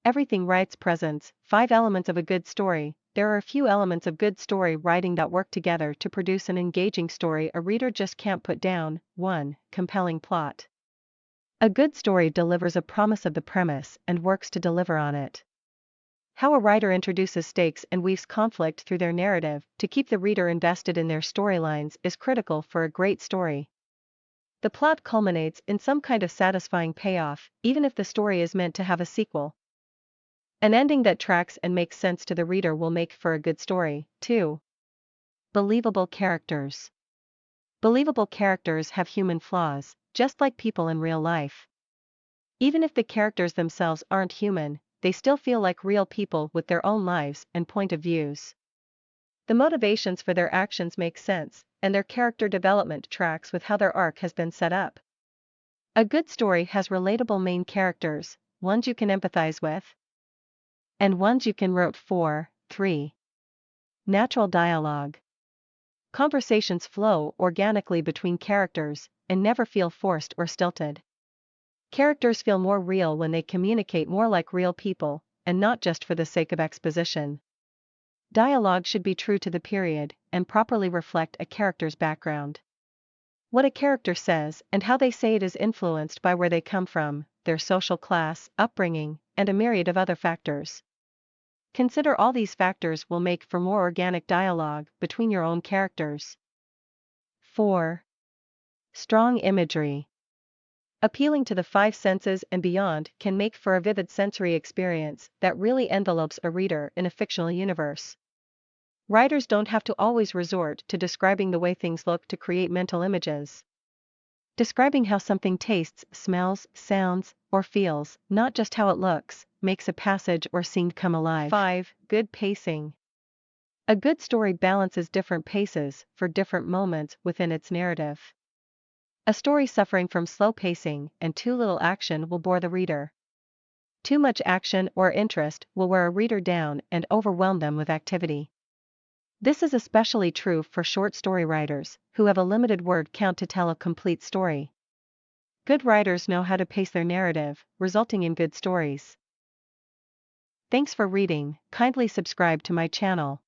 Everything writes presents, 5 elements of a good story. There are a few elements of good story writing that work together to produce an engaging story a reader just can't put down. 1. Compelling plot. A good story delivers a promise of the premise and works to deliver on it. How a writer introduces stakes and weaves conflict through their narrative to keep the reader invested in their storylines is critical for a great story. The plot culminates in some kind of satisfying payoff, even if the story is meant to have a sequel. An ending that tracks and makes sense to the reader will make for a good story. 2. Believable characters. Believable characters have human flaws, just like people in real life. Even if the characters themselves aren't human, they still feel like real people with their own lives and point of views. The motivations for their actions make sense, and their character development tracks with how their arc has been set up. A good story has relatable main characters, ones you can empathize with, and ones you can root for. 3. Natural dialogue. Conversations flow organically between characters and never feel forced or stilted. Characters feel more real when they communicate more like real people, and not just for the sake of exposition. Dialogue should be true to the period and properly reflect a character's background. What a character says and how they say it is influenced by where they come from, their social class, upbringing, and a myriad of other factors. Consider all these factors will make for more organic dialogue between your own characters. 4. Strong imagery. Appealing to the 5 senses and beyond can make for a vivid sensory experience that really envelopes a reader in a fictional universe. Writers don't have to always resort to describing the way things look to create mental images. Describing how something tastes, smells, sounds, or feels, not just how it looks, makes a passage or scene come alive. 5. Good pacing. A good story balances different paces for different moments within its narrative. A story suffering from slow pacing and too little action will bore the reader. Too much action or interest will wear a reader down and overwhelm them with activity. This is especially true for short story writers, who have a limited word count to tell a complete story. Good writers know how to pace their narrative, resulting in good stories. Thanks for reading. Kindly subscribe to my channel.